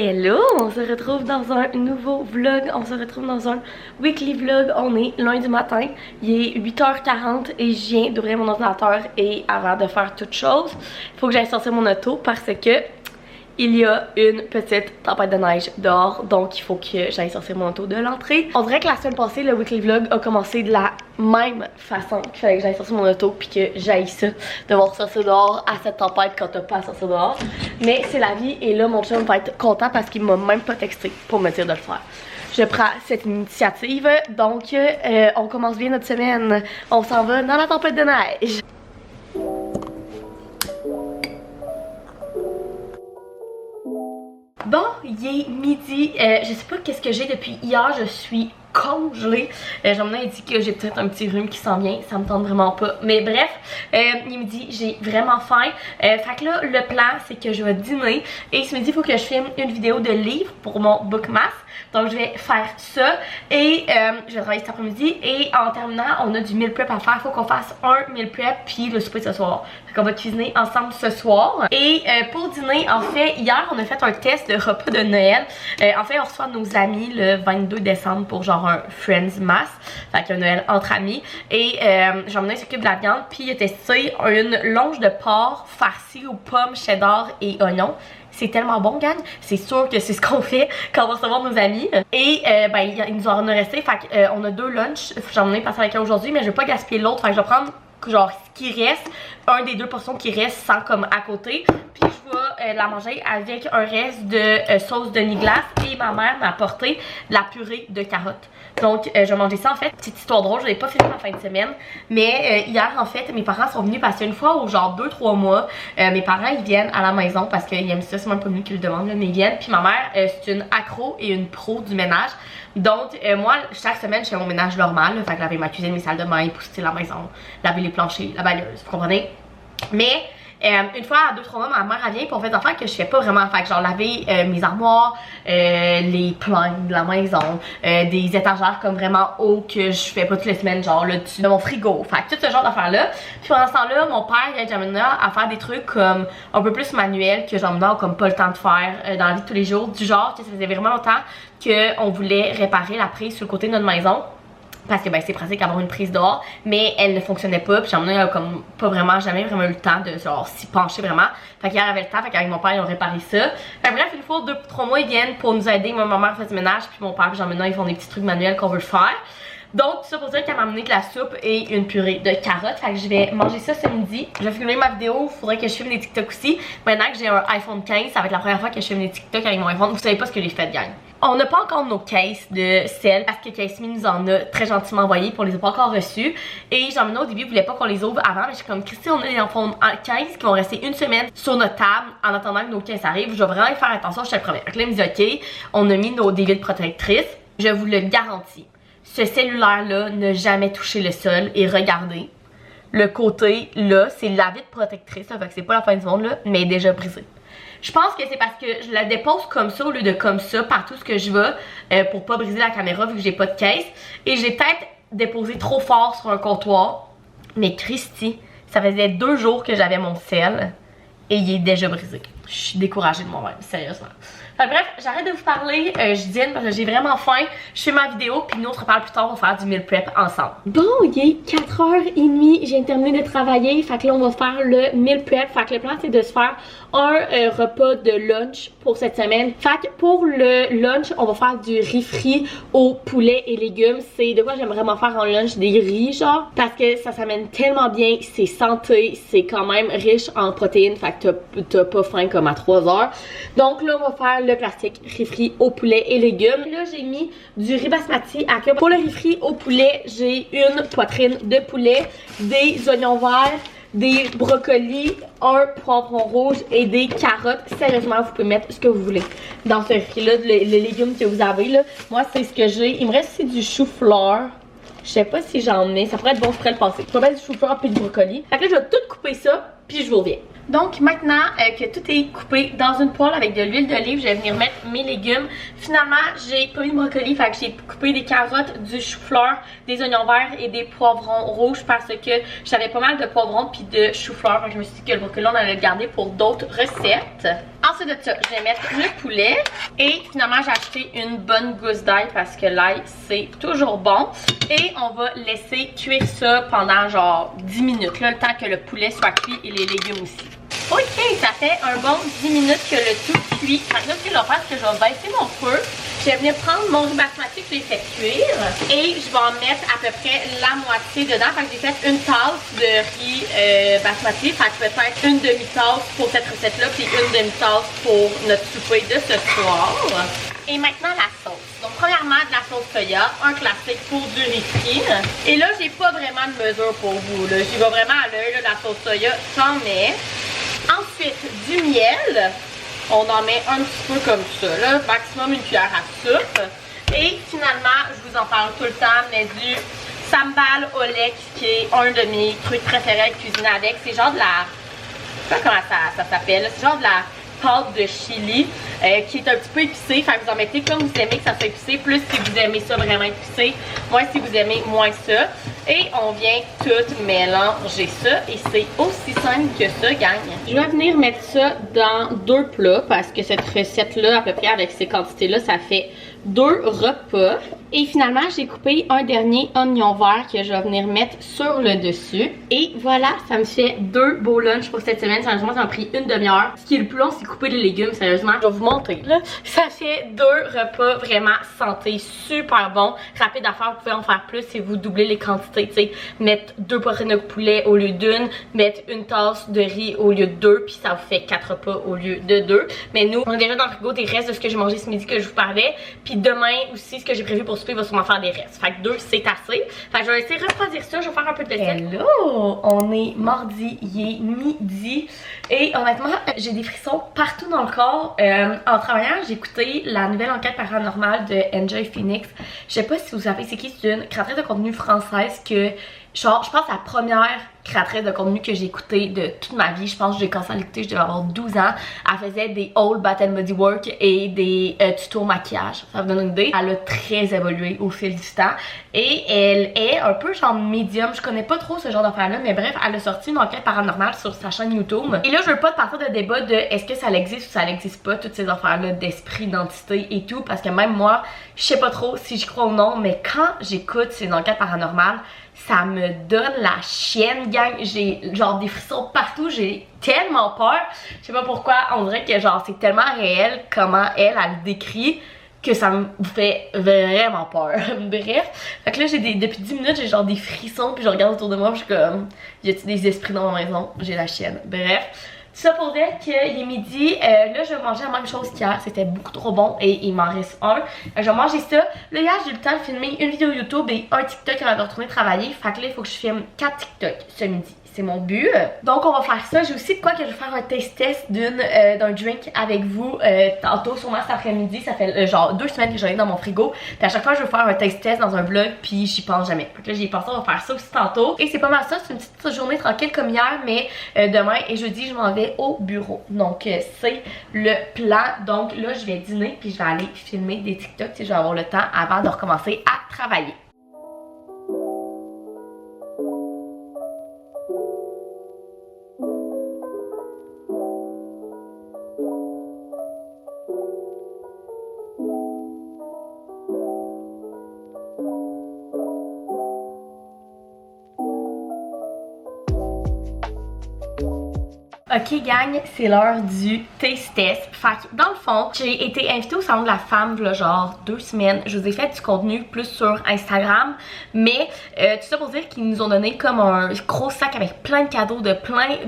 Hello! On se retrouve dans un nouveau vlog, on se retrouve dans un weekly vlog. On est lundi matin, il est 8h40 et je viens d'ouvrir mon ordinateur et avant de faire toute chose, il faut que j'aille sortir mon auto parce que il y a une petite tempête de neige dehors, donc il faut que j'aille sortir mon auto de l'entrée. On dirait que la semaine passée, le weekly vlog a commencé de la même façon qu'il fallait que j'aille sortir mon auto puis que j'aille ça, devoir sortir dehors à cette tempête quand t'as pas à sortir dehors. Mais c'est la vie et là mon chum va être content parce qu'il m'a même pas texté pour me dire de le faire. Je prends cette initiative, donc on commence bien notre semaine. On s'en va dans la tempête de neige. Bon, il est midi, je sais pas qu'est-ce que j'ai depuis hier, je suis congelée. Jean-Mena a dit que j'ai peut-être un petit rhume qui s'en vient, ça me tente vraiment pas. Mais bref, il est midi, j'ai vraiment faim. Fait que là, le plan, c'est que je vais dîner et ce midi, il faut que je filme une vidéo de livre pour mon bookmas. Donc je vais faire ça et je vais travailler cet après-midi et en terminant, on a du meal prep à faire. Il faut qu'on fasse un meal prep puis le souper ce soir. Fait qu'on va cuisiner ensemble ce soir. Et pour dîner, en fait, hier, on a fait un test de repas de Noël. En fait, on reçoit nos amis le 22 décembre pour genre un Friends Mass. Fait qu'un Noël entre amis. Et Jean-Mena s'occupe de la viande puis il a testé une longe de porc farcie aux pommes, cheddar et oignons. C'est tellement bon, gang. C'est sûr que c'est ce qu'on fait quand on va recevoir nos amis. Et ben, il nous en a resté. Fait qu'on a deux lunchs. J'en ai passé avec elle aujourd'hui, mais je vais pas gaspiller l'autre. Fait que je vais prendre genre ce qui reste, un des deux portions qui reste sans comme à côté. Puis je vais la manger avec un reste de sauce de glace. Et ma mère m'a apporté de la purée de carottes. Donc je vais manger ça en fait. Petite histoire drôle, je l'ai pas filmé la fin de semaine. Mais hier en fait, mes parents sont venus parce qu'une fois au genre 2-3 mois, mes parents ils viennent à la maison parce qu'ils aiment ça, c'est même pas nous qui le demandent, mais ils viennent. Puis ma mère, c'est une accro et une pro du ménage. Donc moi, chaque semaine, je fais mon ménage normal. Là, fait que laver ma cuisine, mes salles de bain, pousser la maison, laver les planchers, la balayeuse, vous comprenez? Mais une fois à 2-3 mois, ma mère elle vient pour faire des affaires que je fais pas vraiment. Fait que genre laver mes armoires, les plaintes de la maison, des étagères comme vraiment haut que je fais pas toutes les semaines, genre le dessus de mon frigo. Fait que tout ce genre d'affaires là. Puis pendant ce temps là, mon père il aide Jean-Mena à faire des trucs comme un peu plus manuels que Jean-Mena a comme pas le temps de faire dans la vie de tous les jours. Du genre que ça faisait vraiment longtemps qu'on voulait réparer la prise sur le côté de notre maison. Parce que ben c'est pratique d'avoir une prise dehors, mais elle ne fonctionnait pas. Puis Jean-Mena a comme pas vraiment, jamais vraiment eu le temps de genre s'y pencher vraiment. Fait qu'hier avait le temps, fait qu'avec mon père ils ont réparé ça. Fait que bref, une fois 2-3 mois ils viennent pour nous aider. Moi ma mère fait du ménage, puis mon père et Jean-Mena ils font des petits trucs manuels qu'on veut faire. Donc tout ça pour dire qu'elle m'a amené de la soupe et une purée de carottes. Fait que je vais manger ça ce midi. Je vais filmer ma vidéo, il faudrait que je filme des TikTok aussi. Maintenant que j'ai un iPhone 15, ça va être la première fois que je filme des TikTok avec mon iPhone. Vous savez pas ce que j'ai fait, gang. On n'a pas encore nos cases de sel parce que Casey nous en a très gentiment envoyé pour les a pas encore reçus. Et Jean-Mena au début voulait pas qu'on les ouvre avant, mais je suis comme Christy, on a des iPhone 15 qui vont rester une semaine sur notre table en attendant que nos cases arrivent. Je vais vraiment y faire attention, je te le promets. Donc là, il me dit ok, on a mis nos dévides protectrices. Je vous le garantis. Ce cellulaire-là n'a jamais touché le sol et regardez, le côté là, c'est la vitre protectrice, là, fait que c'est pas la fin du monde là, mais déjà brisé. Je pense que c'est parce que je la dépose comme ça au lieu de comme ça partout ce que je vais pour pas briser la caméra vu que j'ai pas de caisse. Et j'ai peut-être déposé trop fort sur un comptoir, mais Christy, ça faisait 2 jours que j'avais mon sel et il est déjà brisé. Je suis découragée de moi-même, sérieusement. Enfin, bref, j'arrête de vous parler, je dîne parce que j'ai vraiment faim. Je fais ma vidéo, puis nous on se reparle plus tard, on va faire du meal prep ensemble. Bon, il est 4h30, j'ai terminé de travailler, fait que là on va faire le meal prep. Fait que le plan c'est de se faire un repas de lunch pour cette semaine. Fait que pour le lunch, on va faire du riz frit au poulet et légumes. C'est de quoi j'aime vraiment faire en lunch, des riz genre, parce que ça s'amène tellement bien, c'est santé, c'est quand même riche en protéines, fait que t'as pas faim comme à 3h. Donc là on va faire le classique riz frit au poulet et légumes. Là j'ai mis du riz basmati à cube. Pour le riz frit au poulet, j'ai une poitrine de poulet, des oignons verts, des brocolis, un poivron rouge et des carottes. Sérieusement, vous pouvez mettre ce que vous voulez dans ce riz-là, les légumes que vous avez là. Moi, c'est ce que j'ai. Il me reste aussi du chou-fleur. Je sais pas si j'en mets. Ça pourrait être bon, je pourrais le passer. Je vais mettre du chou-fleur puis du brocoli. Fait que là, je vais tout couper ça, puis je vous reviens. Donc maintenant que tout est coupé dans une poêle avec de l'huile d'olive, je vais venir mettre mes légumes. Finalement, j'ai pas mis de brocoli, fait que j'ai coupé des carottes, du chou-fleur, des oignons verts et des poivrons rouges parce que j'avais pas mal de poivrons puis de chou-fleur. Je me suis dit que le brocoli, on allait le garder pour d'autres recettes. Ensuite de ça, je vais mettre le poulet. Et finalement, j'ai acheté une bonne gousse d'ail parce que l'ail, c'est toujours bon. Et on va laisser cuire ça pendant genre 10 minutes, là, le temps que le poulet soit cuit et les légumes aussi. Ok, ça fait un bon 10 minutes que le tout cuit. Fait que là, ce que je vais faire, c'est que je vais baisser mon feu. Je vais venir prendre mon riz basmati que j'ai fait cuire et je vais en mettre à peu près la moitié dedans. Fait que j'ai fait une tasse de riz basmati. Fait que peut-être une demi-tasse pour cette recette-là puis une demi-tasse pour notre souper de ce soir. Et maintenant la sauce. Donc premièrement de la sauce soya, un classique pour du riz frit. Et là j'ai pas vraiment de mesure pour vous. J'y vais vraiment à l'œil, la sauce soya, j'en mets. Ensuite du miel. On en met un petit peu comme ça, là, maximum une cuillère à soupe. Et finalement, je vous en parle tout le temps, mais du sambal olek, qui est un de mes trucs préférés à cuisiner avec. C'est genre de la... Je sais pas comment ça s'appelle, c'est genre de la pâte de chili qui est un petit peu épicée. Fait que vous en mettez comme vous aimez que ça soit épicé, plus si vous aimez ça vraiment épicé, moins si vous aimez moins ça. Et on vient tout mélanger ça et c'est aussi simple que ça, gang. Je vais venir mettre ça dans 2 plats parce que cette recette-là, à peu près avec ces quantités-là, ça fait 2 repas. Et finalement, j'ai coupé un dernier oignon vert que je vais venir mettre sur le dessus. Et voilà, ça me fait 2 beaux lunchs pour cette semaine. Sérieusement, ça m'a pris une demi-heure. Ce qui est le plus long, c'est couper les légumes, sérieusement. Je vais vous montrer, là. Ça fait 2 repas vraiment santé, super bon. Rapide à faire, vous pouvez en faire plus si vous doublez les quantités, tu sais. Mettre 2 poitrines de poulet au lieu d'une, mettre une tasse de riz au lieu de 2, puis ça vous fait 4 repas au lieu de 2. Mais nous, on a déjà dans le frigo des restes de ce que j'ai mangé ce midi que je vous parlais. Puis demain aussi, ce que j'ai prévu pour souper va sûrement faire des restes. Fait que 2, c'est assez. Fait que je vais essayer de refroidir ça. Je vais faire un peu de vaisselle. Hello! On est mardi, il est midi. Et honnêtement, j'ai des frissons partout dans le corps. En travaillant, j'ai écouté la nouvelle enquête paranormale de Enjoy Phoenix. Je sais pas si vous savez c'est qui, c'est une créatrice de contenu française que, genre, je pense la première créatrice de contenu que j'ai écouté de toute ma vie. Je pense que j'ai commencé à l'écouter, je devais avoir 12 ans. Elle faisait des haul Bath and Body Work et des tutos maquillage. Ça vous donne une idée. Elle a très évolué au fil du temps. Et elle est un peu genre médium. Je connais pas trop ce genre d'affaires-là, mais bref, elle a sorti une enquête paranormale sur sa chaîne YouTube. Et là, je veux pas partir de débat de est-ce que ça existe ou ça n'existe pas, toutes ces affaires-là d'esprit, d'entité et tout. Parce que même moi, je sais pas trop si j'y crois ou non, mais quand j'écoute ces enquêtes paranormales, ça me donne la chienne, gang. J'ai genre des frissons partout, j'ai tellement peur. Je sais pas pourquoi, on dirait que genre c'est tellement réel comment elle le décrit que ça me fait vraiment peur. Bref, fait que là depuis 10 minutes j'ai genre des frissons puis je regarde autour de moi puis je suis comme, y a-t-il des esprits dans ma maison? J'ai la chienne. Bref. Tout ça pour dire qu'il est midi, là je vais manger la même chose qu'hier, c'était beaucoup trop bon et il m'en reste un. Je vais manger ça. Là hier j'ai eu le temps de filmer une vidéo YouTube et un TikTok avant de retourner travailler. Fait que là il faut que je filme 4 TikTok ce midi. C'est mon but. Donc on va faire ça. J'ai aussi de quoi que je vais faire un taste test d'un drink avec vous tantôt, sûrement cet après-midi. Ça fait genre 2 semaines que j'en ai dans mon frigo. Puis à chaque fois je veux faire un taste test dans un vlog puis j'y pense jamais. Fait que là j'y ai pensé, on va faire ça aussi tantôt. Et c'est pas mal ça, c'est une petite journée tranquille comme hier, mais demain et jeudi je m'en vais au bureau. Donc c'est le plan. Donc là je vais dîner puis je vais aller filmer des TikTok si je vais avoir le temps avant de recommencer à travailler. Ok gang, c'est l'heure du taste test. Fait que dans le fond, j'ai été invitée au salon de la femme là, genre 2 semaines. Je vous ai fait du contenu plus sur Instagram. Mais tout ça pour dire qu'ils nous ont donné comme un gros sac avec plein de cadeaux de plein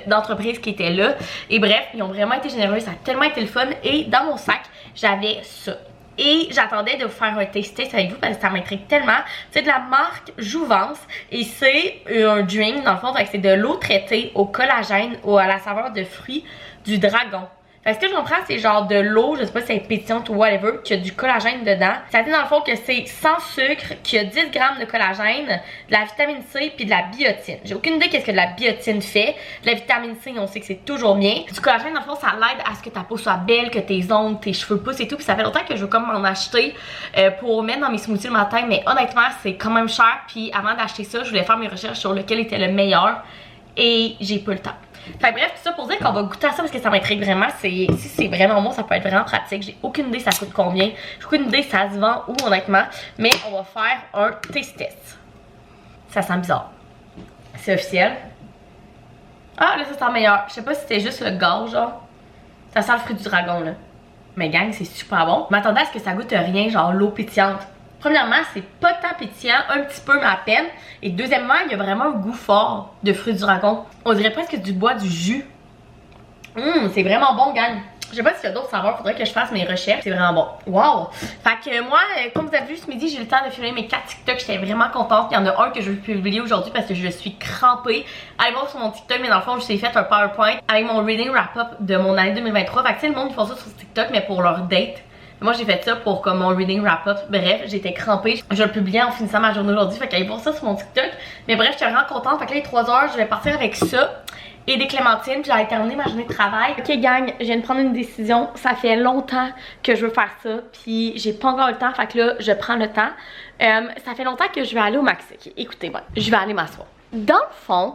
d'entreprises qui étaient là. Et bref, ils ont vraiment été généreux, ça a tellement été le fun. Et dans mon sac, j'avais ça. Et j'attendais de vous faire un taste test avec vous parce que ça m'intrigue tellement. C'est de la marque Jouvence et c'est un drink dans le fond, c'est de l'eau traitée au collagène ou à la saveur de fruits du dragon. Fait que ce que je comprends, c'est genre de l'eau, je sais pas si c'est pétillante ou whatever, qui a du collagène dedans. Ça dit dans le fond que c'est sans sucre, qu'il y a 10 grammes de collagène, de la vitamine C puis de la biotine. J'ai aucune idée qu'est-ce que de la biotine fait. De la vitamine C, on sait que c'est toujours bien. Du collagène, dans le fond, ça l'aide à ce que ta peau soit belle, que tes ongles, tes cheveux poussent et tout. Puis ça fait longtemps que je veux comme m'en acheter pour mettre dans mes smoothies le matin. Mais honnêtement, c'est quand même cher. Puis avant d'acheter ça, je voulais faire mes recherches sur lequel était le meilleur. Et j'ai pas le temps. Fait que bref, tout ça pour dire qu'on va goûter à ça parce que ça m'intrigue vraiment. Si c'est vraiment bon, ça peut être vraiment pratique. J'ai aucune idée ça coûte combien. J'ai aucune idée ça se vend où honnêtement. Mais on va faire un taste test. Ça sent bizarre. C'est officiel. Ah là ça sent meilleur. Je sais pas si c'était juste le gaz genre. Ça sent le fruit du dragon là. Mais gang, c'est super bon. Je m'attendais à ce que ça goûte rien, genre l'eau pétillante. Premièrement, c'est pas tant pétillant, un petit peu mais à peine. Et deuxièmement, il y a vraiment un goût fort de fruits du dragon. On dirait presque du bois, du jus. C'est vraiment bon, gang. Je sais pas s'il y a d'autres saveurs, faudrait que je fasse mes recherches. C'est vraiment bon. Wow! Fait que moi, comme vous avez vu ce midi, j'ai eu le temps de filmer mes 4 TikTok. J'étais vraiment contente. Il y en a un que je vais publier aujourd'hui parce que je suis crampée. Allez voir sur mon TikTok, mais dans le fond, je t'ai fait un PowerPoint avec mon reading wrap-up de mon année 2023. Fait que tu sais, le monde ils font ça sur TikTok, mais pour leur date. Moi j'ai fait ça pour comme mon reading wrap-up. Bref, j'étais crampée. Je vais le publier en finissant ma journée aujourd'hui. Fait qu'allez voir ça sur mon TikTok. Mais bref, j'étais vraiment contente. Fait que là, les 3 heures, je vais partir avec ça. Et des clémentines, puis j'allais terminer ma journée de travail. Ok gang, je viens de prendre une décision. Ça fait longtemps que je veux faire ça, puis j'ai pas encore le temps, fait que là, je prends le temps. Ça fait longtemps que je vais aller au Maxi. Okay, écoutez-moi, je vais aller m'asseoir. Dans le fond,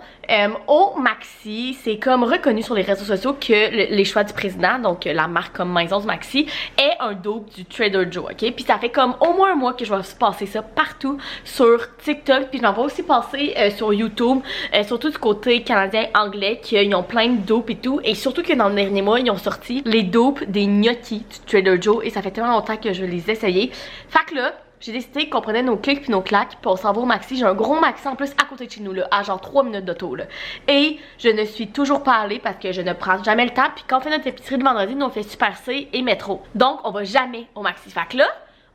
au Maxi, c'est comme reconnu sur les réseaux sociaux que les choix du président, donc la marque comme maison du Maxi, est un dupe du Trader Joe, ok? Puis ça fait comme au moins un mois que je vais passer ça partout sur TikTok, puis je m'en vais aussi passer sur YouTube, surtout du côté canadien-anglais, qu'ils ont plein de dupes et tout, et surtout que dans le dernier mois, ils ont sorti les dupes des gnocchis du Trader Joe, et ça fait tellement longtemps que je vais les essayer. Fait que là, j'ai décidé qu'on prenait nos clics puis nos claques puis on s'en va au Maxi. J'ai un gros Maxi en plus à côté de chez nous là, à genre 3 minutes d'auto là. Et je ne suis toujours pas allée parce que je ne prends jamais le temps. Puis quand on fait notre épicerie de vendredi, nous on fait Super C et métro. Donc on va jamais au Maxi. Fait que là,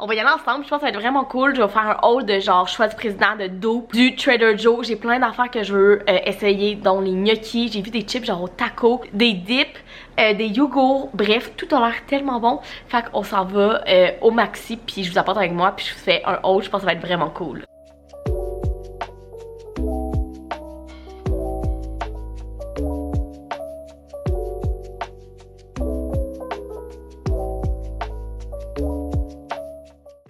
on va y aller ensemble, je pense que ça va être vraiment cool. Je vais faire un haul de genre choix du président, de dope, du Trader Joe. J'ai plein d'affaires que je veux essayer, dont les gnocchis. J'ai vu des chips genre au taco, des dips, des yogourts. Bref, tout a l'air tellement bon. Fait qu'on s'en va au Maxi, puis je vous apporte avec moi, puis je vous fais un haul. Je pense que ça va être vraiment cool.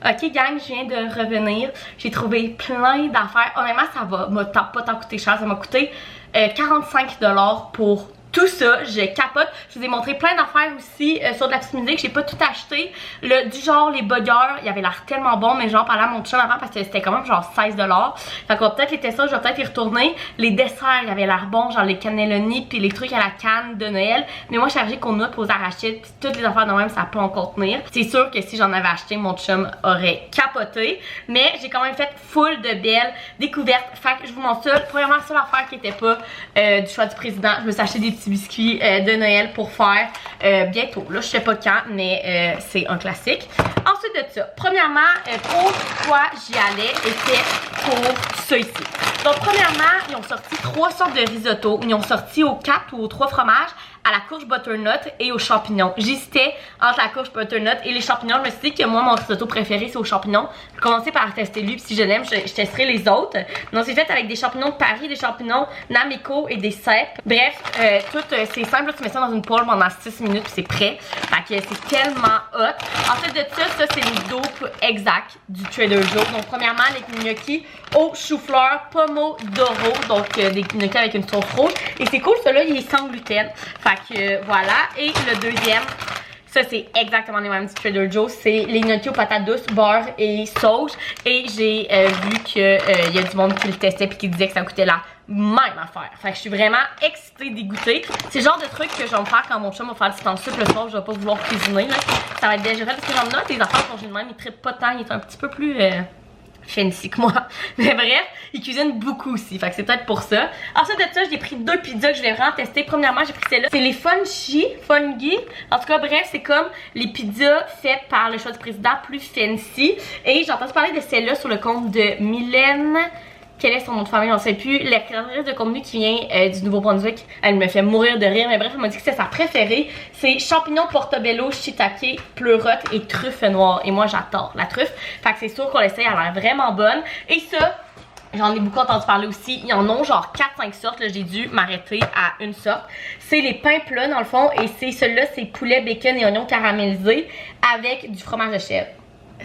Ok gang, je viens de revenir. J'ai trouvé plein d'affaires. Honnêtement, ça m'a pas tant coûté cher. Ça m'a coûté 45$ pour tout ça. Je capote. Je vous ai montré plein d'affaires aussi sur de la petite musique. J'ai pas tout acheté. Du genre les buggers, il avait l'air tellement bon. Mais genre parler à mon chum avant parce que c'était quand même genre 16$. Fait qu'on va peut-être les tester, je vais peut-être y retourner. Les desserts, il avait l'air bon. Genre les cannelloni puis les trucs à la canne de Noël. Mais moi, je suis allergique qu'on note aux arachides. Puis toutes les affaires de même, ça peut encore tenir. C'est sûr que si j'en avais acheté, mon chum aurait capoté. Mais j'ai quand même fait full de belles découvertes. Fait que je vous montre ça. Premièrement, la seule affaire qui était pas du choix du président, je me suis acheté des petits biscuits de Noël pour faire bientôt. Là, je sais pas quand, mais c'est un classique. Ensuite de ça, premièrement, pourquoi j'y allais était pour ça ici. Donc, premièrement, ils ont sorti 3 sortes de risotto. Ils ont sorti aux 4 ou aux 3 fromages, à la courge butternut et aux champignons. J'hésitais entre la courge butternut et les champignons. Je me suis dit que moi, mon risotto préféré, c'est aux champignons. Je vais commencer par tester lui, puis si je l'aime, je testerai les autres. Donc, c'est fait avec des champignons de Paris, des champignons Nameko et des cèpes. Bref, tout c'est simple. Là, tu mets ça dans une poêle pendant 6 minutes, puis c'est prêt. Fait que c'est tellement hot. Ensuite de ça, c'est les dopes exacts du Trader Joe. Donc, premièrement, les gnocchis au chou-fleur pomodoro. Donc, des gnocchis avec une sauce rouge. Et c'est cool, celui-là, il est sans gluten. Fait que voilà. Et le deuxième, ça c'est exactement les mêmes du Trader Joe. C'est les gnocchis aux patates douces, beurre et sauge. Et j'ai vu qu'il y a du monde qui le testait et qui disait que ça coûtait la même affaire. Fait que je suis vraiment excitée d'y goûter. C'est le genre de truc que je vais me faire quand mon chum va faire du temps soupe le soir. Je vais pas vouloir cuisiner là. Ça va être déjà fait parce que j'en note des affaires quand j'ai le même. Il trippe pas tant. Il est un petit peu plus fancy que moi. Mais bref, il cuisine beaucoup aussi. Fait que c'est peut-être pour ça. Ensuite de ça, j'ai pris 2 pizzas que je voulais vraiment tester. Premièrement, j'ai pris celle-là. C'est les Fungi. En tout cas, bref, c'est comme les pizzas faites par le choix du président plus fancy. Et j'ai entendu parler de celle-là sur le compte de Mylène. Quel est son nom de famille? On ne sait plus. La créatrice de contenu qui vient du Nouveau-Brunswick. Elle me fait mourir de rire. Mais bref, elle m'a dit que c'est sa préférée. C'est champignons portobello, shiitake, pleurote et truffe noire. Et moi, j'adore la truffe. Fait que c'est sûr qu'on l'essaye. Elle a l'air vraiment bonne. Et ça, j'en ai beaucoup entendu parler aussi. Il y en a genre 4-5 sortes. Là, j'ai dû m'arrêter à une sorte. C'est les pains plats dans le fond. Et c'est celui-là, c'est poulet, bacon et oignons caramélisés avec du fromage de chèvre.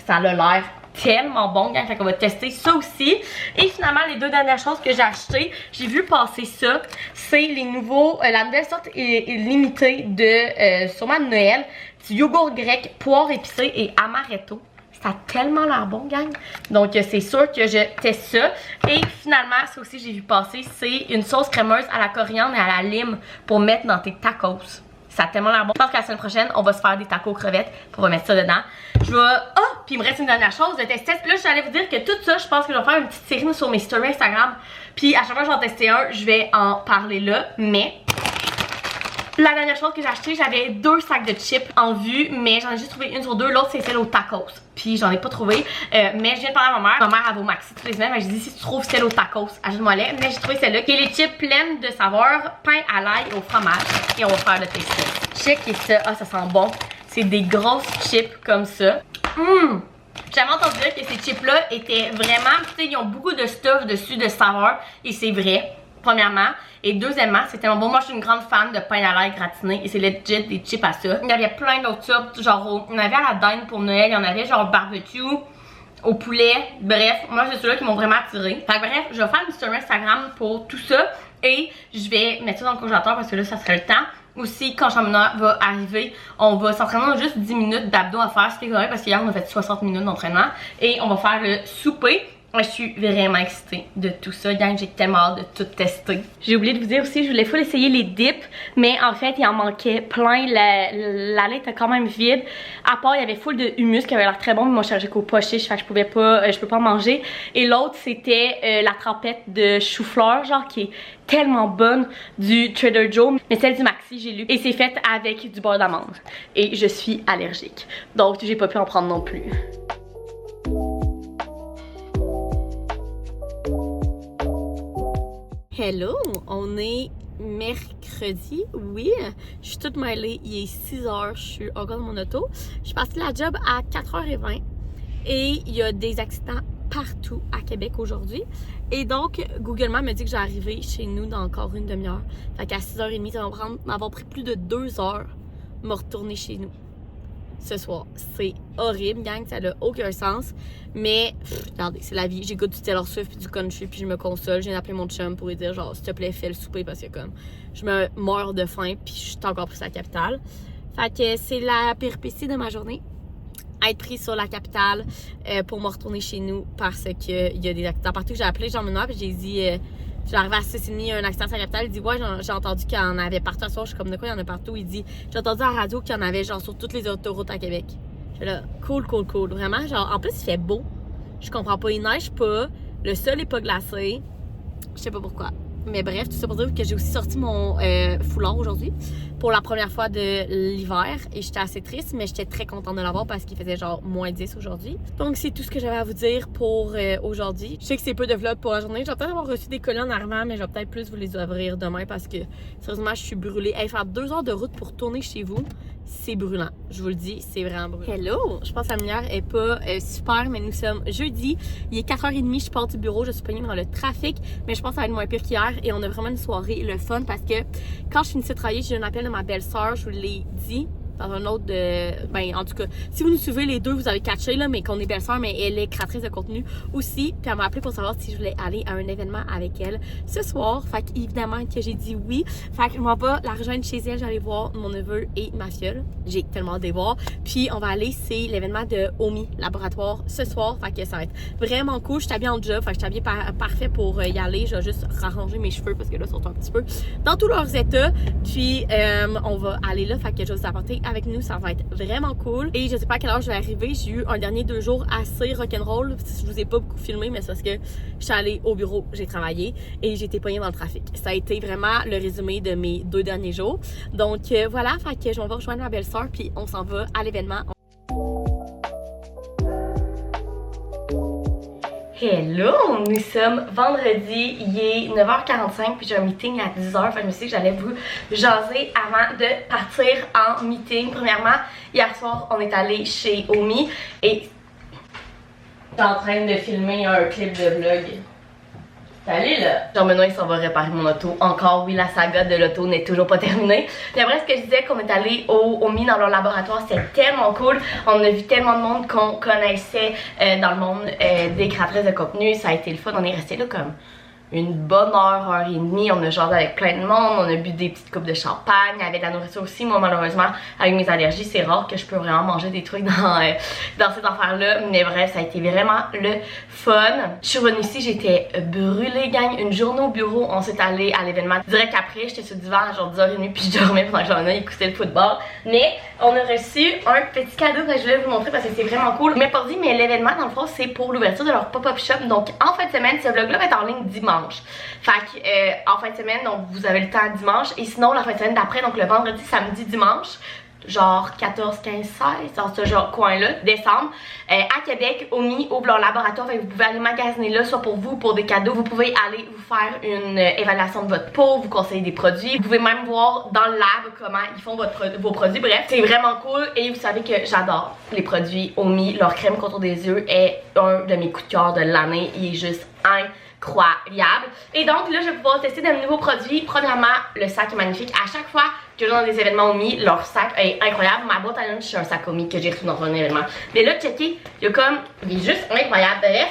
Ça a l'air tellement bon, gang. Fait qu'on va tester ça aussi. Et finalement, les deux dernières choses que j'ai achetées, j'ai vu passer ça. C'est les nouveaux, la nouvelle sorte limitée de, sûrement de Noël, du yogourt grec, poire épicée et amaretto. Ça a tellement l'air bon, gang. Donc, c'est sûr que je teste ça. Et finalement, ça aussi, j'ai vu passer, c'est une sauce crémeuse à la coriandre et à la lime pour mettre dans tes tacos. Ça a tellement l'air bon. Je pense qu'à la semaine prochaine, on va se faire des tacos crevettes. On va mettre ça dedans. Je vais... Ah! Puis il me reste une dernière chose, de test test. Puis là, j'allais vous dire que tout ça, je pense que je vais faire une petite série sur mes stories Instagram. Puis à chaque fois que j'en tester un, je vais en parler là. Mais... la dernière chose que j'ai acheté, j'avais 2 sacs de chips en vue, mais j'en ai juste trouvé une sur 2. L'autre, c'est celle aux tacos. Puis j'en ai pas trouvé. Mais je viens de parler à ma mère. Ma mère, elle va au Maxi toutes les semaines. J'ai dit, si tu trouves celle aux tacos, achète-moi-les. Mais j'ai trouvé celle-là, qui est les chips pleines de saveurs, pain à l'ail et au fromage. Et on va faire le test. Check et ça. Ah, ça sent bon. C'est des grosses chips comme ça. J'ai jamais entendu dire que ces chips-là étaient vraiment... Tu sais, ils ont beaucoup de stuff dessus, de saveurs. Et c'est vrai. Premièrement. Et deuxièmement, c'est tellement bon. Moi, je suis une grande fan de pain à l'ail gratiné. Et c'est legit des chips à ça. Il y avait plein d'autres sortes. Genre, on avait à la dinde pour Noël. Il y en avait genre barbecue, au poulet. Bref, moi, c'est ceux-là qui m'ont vraiment attiré. Fait que bref, je vais faire une story Instagram pour tout ça. Et je vais mettre ça dans le congélateur parce que là, ça serait le temps. Aussi, quand Chamina va arriver, on va s'entraîner dans juste 10 minutes d'abdos à faire. Ce qui est correct parce qu'hier, on a fait 60 minutes d'entraînement. Et on va faire le souper. Je suis vraiment excitée de tout ça, gang, j'ai tellement hâte de tout tester. J'ai oublié de vous dire aussi, je voulais full essayer les dips, mais en fait, il en manquait plein, la lait était quand même vide. À part, il y avait full de hummus qui avait l'air très bon, mais moi je chargeais qu'au pois chiche, fait que je peux pas en manger. Et l'autre, c'était la trempette de chou-fleur, genre qui est tellement bonne du Trader Joe, mais celle du Maxi, j'ai lu. Et c'est faite avec du beurre d'amande. Et je suis allergique, donc j'ai pas pu en prendre non plus. Hello, on est mercredi, oui, je suis toute mêlée, il est 6h, je suis encore dans mon auto. Je suis partie de la job à 4h20 et il y a des accidents partout à Québec aujourd'hui. Et donc, Google Maps me dit que j'ai arrivé chez nous dans encore une demi-heure. Fait qu'à 6h30, ça va m'avoir pris plus de 2 heures me retourner chez nous ce soir. C'est horrible, gang, ça n'a aucun sens. Mais, regardez, c'est la vie. J'écoute du Taylor Swift puis du country puis je me console. Je viens d'appeler mon chum pour lui dire, genre, s'il te plaît, fais le souper parce que, comme, je me meurs de faim puis je suis encore prise à la capitale. Fait que c'est la péripétie de ma journée. Être prise sur la capitale pour me retourner chez nous parce qu'il y a des accidents partout. J'ai appelé Jean-Benoît puis j'ai dit... je suis arrivée à 6h30, il y a un accident sur la capitale. Il dit, ouais, j'ai entendu qu'il y en avait partout à soir. Je suis comme, de quoi il y en a partout? Il dit, j'ai entendu à la radio qu'il y en avait genre sur toutes les autoroutes à Québec. Je suis là, cool. Vraiment, genre, en plus, il fait beau. Je comprends pas, il neige pas. Le sol est pas glacé. Je sais pas pourquoi. Mais bref, tout ça pour dire que j'ai aussi sorti mon foulard aujourd'hui pour la première fois de l'hiver et j'étais assez triste, mais j'étais très contente de l'avoir parce qu'il faisait genre moins 10 aujourd'hui. Donc c'est tout ce que j'avais à vous dire pour aujourd'hui. Je sais que c'est peu de vlog pour la journée. J'ai peut-être avoir reçu des colis en arrivant, mais je vais peut-être plus vous les ouvrir demain parce que sérieusement, je suis brûlée. Hey, faire 2 heures de route pour tourner chez vous, c'est brûlant. Je vous le dis, c'est vraiment brûlant. Hello! Je pense que la lumière est pas super, mais nous sommes jeudi. Il est 4h30, je pars du bureau, je suis pognée dans le trafic, mais je pense que ça va être moins pire qu'hier et on a vraiment une soirée le fun parce que quand je finis de travailler, j'ai un appel de ma belle-sœur, je vous l'ai dit dans un autre ben en tout cas, si vous nous suivez les deux, vous avez catché là, mais qu'on est belle-sœur, mais elle est créatrice de contenu aussi, puis elle m'a appelé pour savoir si je voulais aller à un événement avec elle ce soir, fait qu'évidemment que j'ai dit oui, fait que je m'en vais la rejoindre chez elle, j'allais voir mon neveu et ma filleule, j'ai tellement hâte de les voir, puis on va aller, c'est l'événement de Omi Laboratoire ce soir, fait que ça va être vraiment cool, je suis habillée en job, fait que je suis habillée parfait pour y aller, je vais juste arranger mes cheveux parce que là, ils sont un petit peu dans tous leurs états, puis on va aller là, fait que je vais vous apporter avec nous, ça va être vraiment cool. Et je sais pas à quelle heure je vais arriver, j'ai eu un dernier 2 jours assez rock'n'roll. Je vous ai pas beaucoup filmé, mais c'est parce que je suis allée au bureau, j'ai travaillé et j'ai été pognée dans le trafic. Ça a été vraiment le résumé de mes 2 derniers jours. Donc voilà, fait que je m'en vais rejoindre ma belle-sœur puis on s'en va à l'événement. Hello! Nous sommes vendredi, il est 9h45 puis j'ai un meeting à 10h. Fait que je me suis dit que j'allais vous jaser avant de partir en meeting. Premièrement, hier soir, on est allé chez Omi et je suis en train de filmer un clip de vlog. Salut là! Jean-Benoît il s'en va réparer mon auto. Encore, oui, la saga de l'auto n'est toujours pas terminée. Puis après, ce que je disais qu'on est allé au MI dans leur laboratoire, c'était tellement cool. On a vu tellement de monde qu'on connaissait dans le monde des créatrices de contenu. Ça a été le fun. On est resté là comme une bonne heure et demie. On a jasé avec plein de monde. On a bu des petites coupes de champagne. Il y avait de la nourriture aussi. Moi, malheureusement, avec mes allergies, c'est rare que je peux vraiment manger des trucs dans cette affaire-là. Mais bref, ça a été vraiment le fun. Je suis revenue ici, j'étais brûlée, gang. Une journée au bureau, on s'est allé à l'événement. Direct après, j'étais sur le divan à genre 10h30 puis je dormais pendant que j'en ai écouté le football. Mais on a reçu un petit cadeau que je voulais vous montrer parce que c'est vraiment cool. Je m'ai pas dit, mais l'événement, dans le fond, c'est pour l'ouverture de leur pop-up shop. Donc, en fin de semaine, ce vlog-là va être en ligne dimanche. Fait que, en fin de semaine, donc vous avez le temps dimanche. Et sinon, la fin de semaine d'après, donc le vendredi, samedi, dimanche, genre 14, 15, 16, dans ce genre coin-là, décembre, à Québec, au MI, au leur laboratoire. Fait que vous pouvez aller magasiner là, soit pour vous ou pour des cadeaux. Vous pouvez aller vous faire une évaluation de votre peau, vous conseiller des produits. Vous pouvez même voir dans le lab comment ils font vos produits. Bref, c'est vraiment cool et vous savez que j'adore les produits au MI. Leur crème contour des yeux est un de mes coups de cœur de l'année. Il est juste incroyable. Et donc là, je vais pouvoir tester de nouveaux produits. Premièrement, le sac est magnifique. À chaque fois que je vais dans des événements OMI, leur sac est incroyable. Ma boîte à lunch, c'est un sac OMI que j'ai reçu dans un événement. Mais là, checkez, il est juste incroyable. Bref,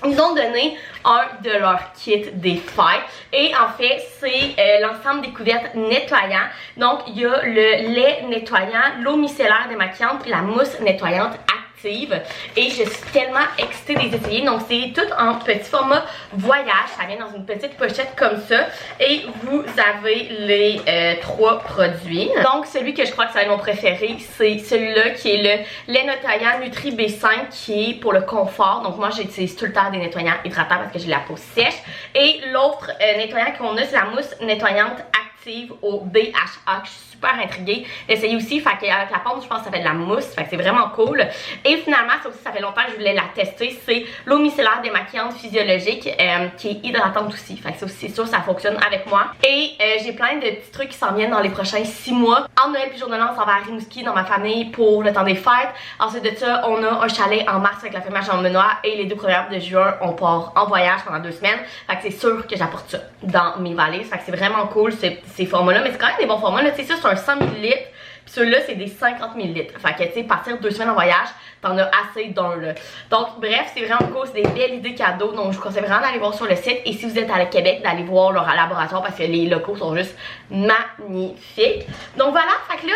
ils ont donné un de leurs kits des fêtes. Et en fait, c'est l'ensemble des couvertes nettoyants. Donc, il y a le lait nettoyant, l'eau micellaire démaquillante, puis la mousse nettoyante active. Et je suis tellement excitée de les essayer. Donc, c'est tout en petit format voyage. Ça vient dans une petite pochette comme ça. Et vous avez les 3 produits. Donc, celui que je crois que ça va être mon préféré, c'est celui-là qui est le lait nettoyant Nutri B5 qui est pour le confort. Donc, moi, j'utilise tout le temps des nettoyants hydratants parce que j'ai la peau sèche. Et l'autre nettoyant qu'on a, c'est la mousse nettoyante active au BHA. Je suis super intriguée d'essayer aussi. Fait qu'avec la pomme, je pense que ça fait de la mousse. Fait que c'est vraiment cool. Et finalement, ça aussi, ça fait longtemps que je voulais la tester. C'est l'eau micellaire démaquillante physiologique qui est hydratante aussi. Fait que ça aussi, c'est sûr, ça fonctionne avec moi. Et j'ai plein de petits trucs qui s'en viennent dans les prochains 6 mois. En Noël puis jour de l'an, on s'en va à Rimouski dans ma famille pour le temps des fêtes. Ensuite de ça, on a un chalet en mars avec la famille à Jean-Benoît. Et les 2 premières de juin, on part en voyage pendant 2 semaines. Fait que c'est sûr que j'apporte ça dans mes valises. Fait que c'est vraiment cool ces formats-là. Mais c'est quand même des bons formats. Tu sais, ça, c'est un 100 ml. Puis ceux-là, c'est des 50 ml. Fait que, tu sais, partir 2 semaines en voyage, t'en as assez d'un là. Donc, bref, c'est vraiment cool. C'est des belles idées cadeaux. Donc, je vous conseille vraiment d'aller voir sur le site. Et si vous êtes à Québec, d'aller voir leur laboratoire parce que les locaux sont juste magnifiques. Donc, voilà. Fait que là,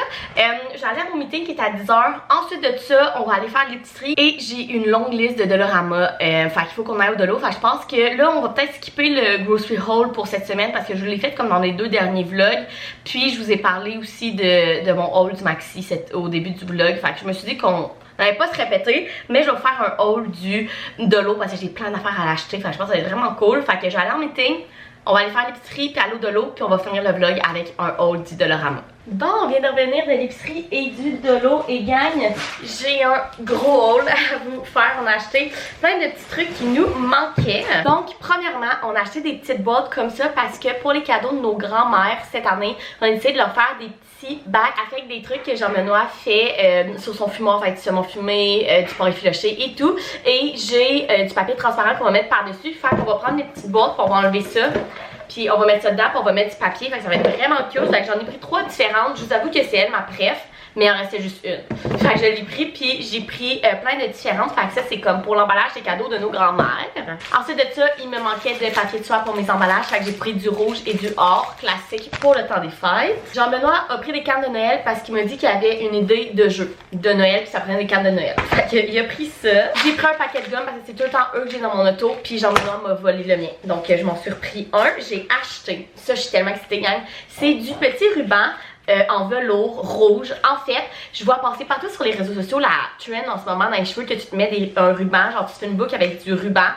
j'allais à mon meeting qui est à 10h. Ensuite de ça, on va aller faire l'épicerie. Et j'ai une longue liste de Dollarama. Fait qu'il faut qu'on aille au Dolo. Fait que je pense que là, on va peut-être skipper le grocery haul pour cette semaine parce que je l'ai fait comme dans les 2 derniers vlogs. Puis, je vous ai parlé aussi de mon haul du Maxi au début du vlog. Fait que je me suis dit qu'on n'allait pas se répéter, mais je vais vous faire un haul de l'eau parce que j'ai plein d'affaires à l'acheter. Fait que je pense que ça va être vraiment cool. Fait que je vais aller en meeting, on va aller faire l'épicerie puis aller au Dolo, puis on va finir le vlog avec un haul du Dollarama. Bon, on vient de revenir de l'épicerie et du Dolo et gagne. J'ai un gros haul à vous faire. On a acheté plein de petits trucs qui nous manquaient. Donc, premièrement, on a acheté des petites boîtes comme ça parce que pour les cadeaux de nos grands-mères cette année, on a décidé de leur faire des petits bacs avec des trucs que Jean-Benoît fait sur son fumoir, fait du saumon fumé, du porc effiloché et tout. Et j'ai du papier transparent qu'on va mettre par-dessus. Fait qu'on va prendre des petites boîtes, on va enlever ça. Puis on va mettre ça dedans, puis on va mettre du papier. Fait que ça va être vraiment cute. Fait que j'en ai pris 3 différentes. Je vous avoue que c'est elle ma préf, mais il en restait juste une. Fait que je l'ai pris, puis j'ai pris plein de différentes. Fait que ça, c'est comme pour l'emballage des cadeaux de nos grands-mères. Ensuite de ça, il me manquait de papier de soie pour mes emballages. Fait que j'ai pris du rouge et du or classique pour le temps des fêtes. Jean-Benoît a pris des cannes de Noël parce qu'il m'a dit qu'il avait une idée de jeu de Noël, puis ça prenait des cannes de Noël. Fait qu'il a pris ça. J'ai pris un paquet de gomme parce que c'est tout le temps eux que j'ai dans mon auto, puis Jean-Benoît m'a volé le mien. Donc je m'en suis repris un. J'ai acheté, ça je suis tellement excitée, gang. C'est du petit ruban en velours rouge. En fait, je vois passer partout sur les réseaux sociaux la trend en ce moment dans les cheveux que tu te mets un ruban, genre tu te fais une boucle avec du ruban.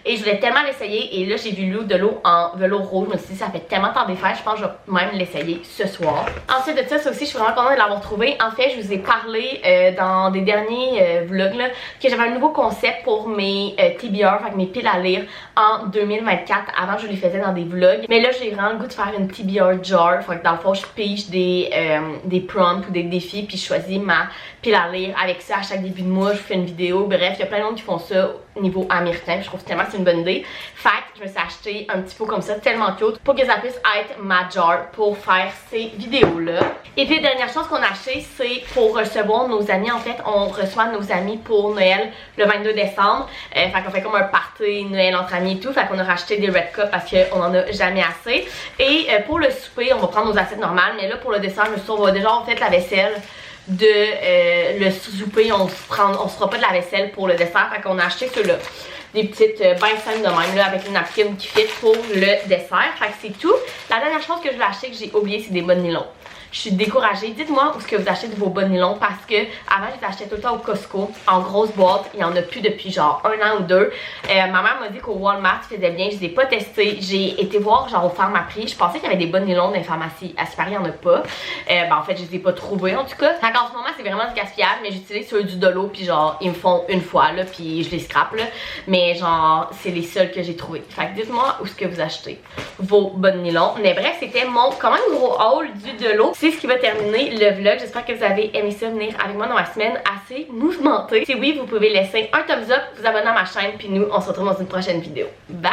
Et je voulais tellement l'essayer. Et là, j'ai vu de l'eau en velours rouge. Je me suis dit, ça fait tellement tant d'effets. Je pense que je vais même l'essayer ce soir. Ensuite de ça, ça aussi, je suis vraiment contente de l'avoir trouvé. En fait, je vous ai parlé dans des derniers vlogs là, que j'avais un nouveau concept pour mes TBR, fait que mes piles à lire en 2024. Avant, je les faisais dans des vlogs. Mais là, j'ai vraiment le goût de faire une TBR jar. Fait que dans le fond, je pige des prompts ou des défis. Puis je choisis ma pile à lire avec ça à chaque début de mois. Je fais une vidéo. Bref, il y a plein de monde qui font ça niveau américain. Je trouve tellement que c'est une bonne idée. Fait que je me suis acheté un petit pot comme ça, tellement cute, pour que ça puisse être ma jar pour faire ces vidéos-là. Et puis, la dernière chose qu'on a acheté, c'est pour recevoir nos amis. En fait, on reçoit nos amis pour Noël le 22 décembre. Fait qu'on fait comme un party Noël entre amis et tout. Fait qu'on a racheté des Red Cups parce qu'on en a jamais assez. Et pour le souper, on va prendre nos assiettes normales. Mais là, pour le dessert, je me suis dit, on va déjà en fait la vaisselle de le souper. On se fera pas de la vaisselle pour le dessert. Fait qu'on a acheté ceux-là. Des petites bains simples de même là, avec une napkin qui fit pour le dessert. Fait que c'est tout. La dernière chose que je voulais acheter que j'ai oublié, c'est des bas de nylon. Je suis découragée. Dites-moi où est-ce que vous achetez de vos bas de nylon parce que avant je les achetais tout le temps au Costco en grosse boîte. Il n'y en a plus depuis genre 1 an ou 2. Ma mère m'a dit qu'au Walmart ils faisaient bien. Je les ai pas testés. J'ai été voir genre au Pharmaprix. Je pensais qu'il y avait des bas de nylon dans les pharmacies. À Super, il n'y en a pas. En fait, je les ai pas trouvés en tout cas. Fait qu'en ce moment, c'est vraiment du gaspillage. Mais j'utilise ceux du Dolo. Puis genre, ils me font une fois là. Puis je les scrape là. Mais genre, c'est les seuls que j'ai trouvés. Fait que dites-moi où est-ce que vous achetez vos bas de nylon. Mais bref, c'était mon quand même gros haul du Dolo. C'est ce qui va terminer le vlog. J'espère que vous avez aimé ça, venir avec moi dans ma semaine assez mouvementée. Si oui, vous pouvez laisser un thumbs up, vous abonner à ma chaîne, puis nous, on se retrouve dans une prochaine vidéo. Bye!